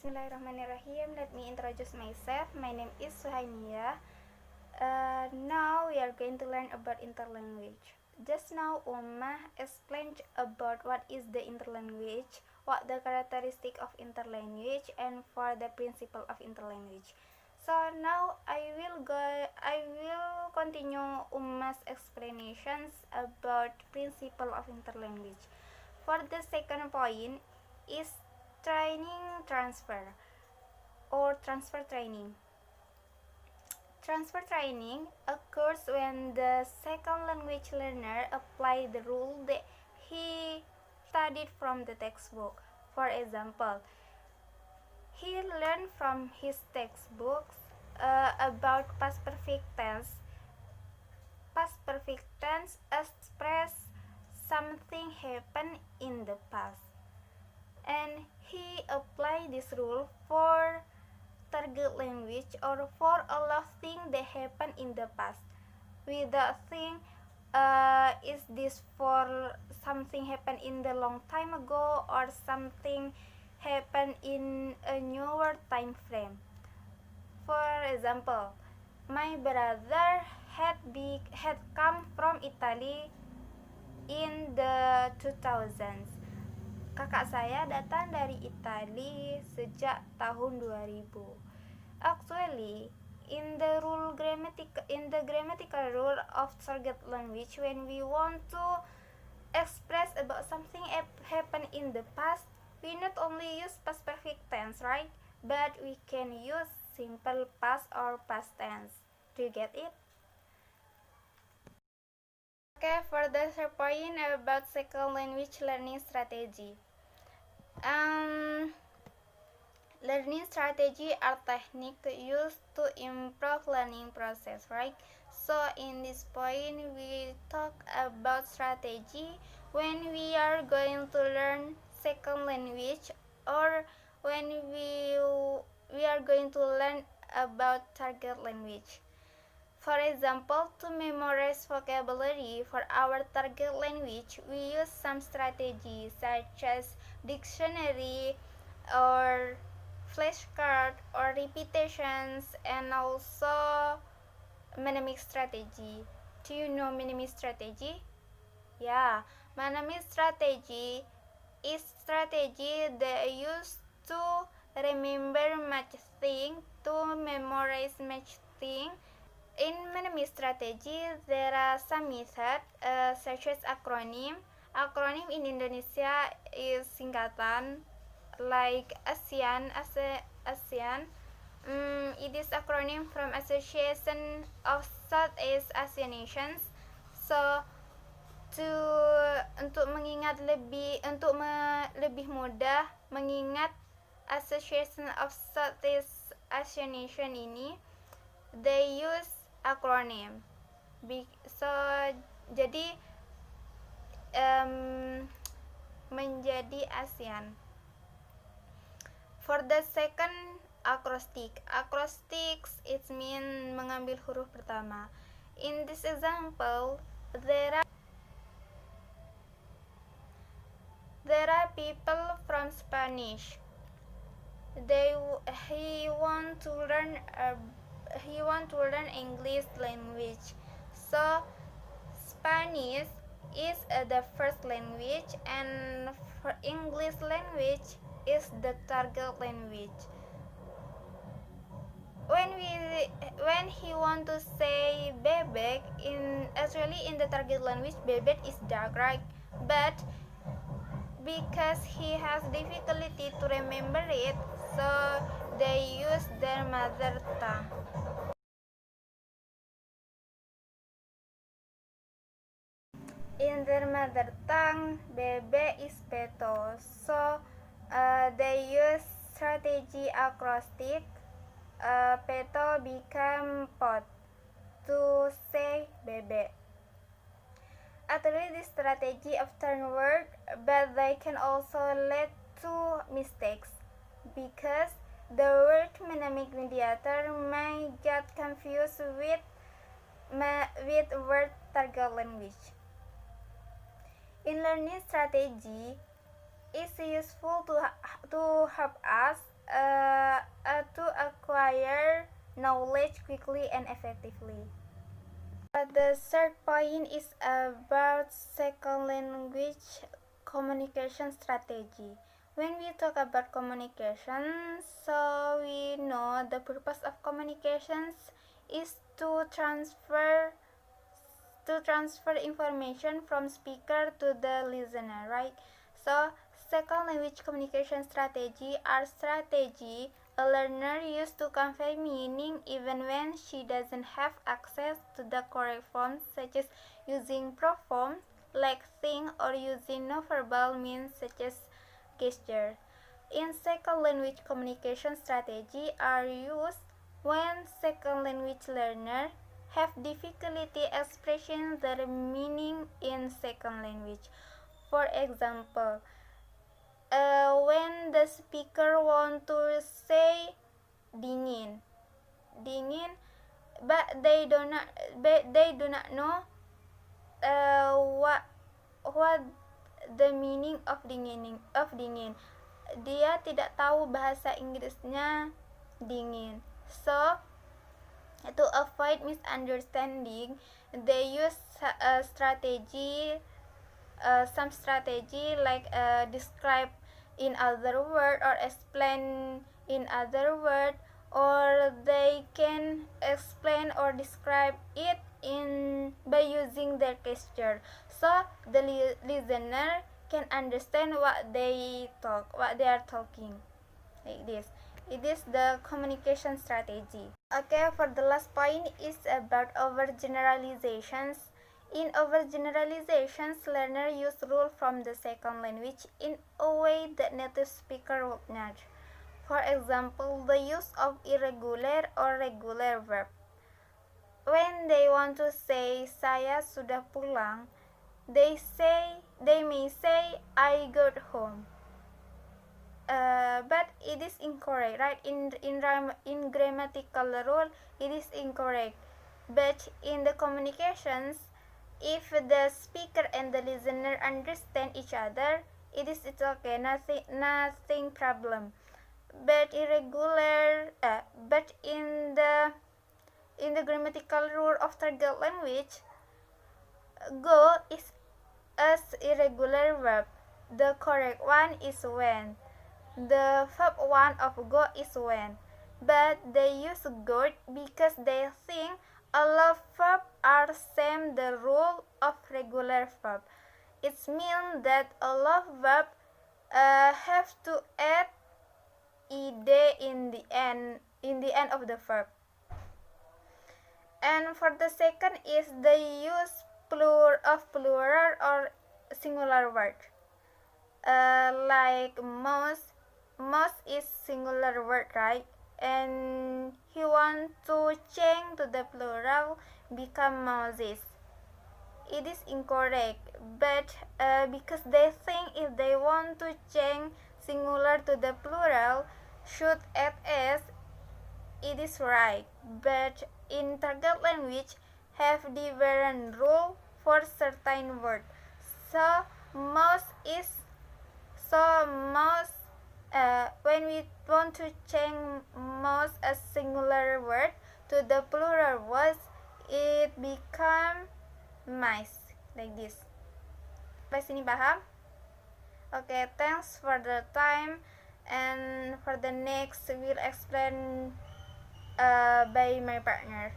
Bismillahirrahmanirrahim. Let me introduce myself. My name is Suhainiyah. Now we are going to learn about interlanguage. Just now Ummah explained about what is the interlanguage, what the characteristic of interlanguage, and for the principle of interlanguage. So now I will continue Ummah's explanations about principle of interlanguage. For the second point is training transfer or transfer training. Transfer training occurs when the second language learner applies the rule that he studied from the textbook. For example, he learned from his textbooks about past perfect tense. Past perfect tense express something happened in the past, and he applied this rule for target language or for a lot of things that happened in the past. Without think, is this for something happened in the long time ago or something happened in a newer time frame. For example, my brother had come from Italy in the 2000s. Kakak saya datang dari Italia sejak tahun 2000. Actually, in the grammatical rule of target language, when we want to express about something happened in the past, we not only use past perfect tense, right? But we can use simple past or past tense. Do you get it? Okay, for the third point about second language learning strategy. Learning strategy are techniques used to improve learning process, right? So in this point we talk about strategy when we are going to learn second language or when we are going to learn about target language. For example, to memorize vocabulary for our target language, we use some strategies such as dictionary or flashcard or repetitions, and also mnemonic strategy. Do you know mnemonic strategy? Yeah, mnemonic strategy is strategy that used to remember much thing, to memorize much thing. In mnemonic strategy, there are some methods such as acronym. Acronym in Indonesia is singkatan like ASEAN. It is acronym from Association of Southeast Asian Nations. So untuk lebih mudah mengingat Association of Southeast Asian Nation ini, they use acronym. So jadi menjadi ASEAN. For the second acrostics it mean mengambil huruf pertama. In this example, there are people from Spanish. He want to learn English language. So Spanish is the first language, and for English language is the target language. When he want to say bebek, in the target language, bebek is dark, right? But because he has difficulty to remember it, so they use their mother tongue. In their mother tongue, bebe is peto. So they use strategy acrostic. Peto become pot to say bebe. Actually, this strategy often work, but they can also lead to mistakes because the word mnemonic mediator may get confused with word target language. In learning strategy, it's useful to help us acquire knowledge quickly and effectively. The third point is about second language communication strategy. When we talk about communication, so we know the purpose of communications is to transfer information from speaker to the listener, right? So second language communication strategy are strategy a learner used to convey meaning even when she doesn't have access to the correct forms, such as using proforms like think or using nonverbal means such as gesture. In second language communication strategy are used when second language learner have difficulty expressing their meaning in second language. For example, when the speaker want to say dingin, but they do not know what the meaning of dingin. Dia tidak tahu bahasa Inggrisnya dingin. So to avoid misunderstanding, they use some strategy like describe in other word or explain in other word, or they can explain or describe it by using their gesture, so the listener can understand what they are talking, like this. It is the communication strategy. Okay, for the last point is about overgeneralizations. In overgeneralizations, learners use rules from the second language in a way that native speaker would not. For example, the use of irregular or regular verb. When they want to say saya sudah pulang, they may say I got home. But it is incorrect, right? In grammatical rule, it is incorrect. But in the communications, if the speaker and the listener understand each other, it's okay, nothing problem. But but in the grammatical rule of target language, go is as irregular verb. The correct one is when. The verb one of go is when, but they use go because they think all of verbs are same the rule of regular verb. It means that all of verb have to add ed in the end of the verb. And for the second is the use plural or singular word. Like most is singular word, right? And he want to change to the plural, become Moses. It is incorrect, but because they think if they want to change singular to the plural, should add s, it is right. But in target language have different rule for certain word. So most when we want to change most a singular word to the plural words, it become mice, like this. Sampai sini paham? Okay, thanks for the time, and for the next we'll explain by my partner.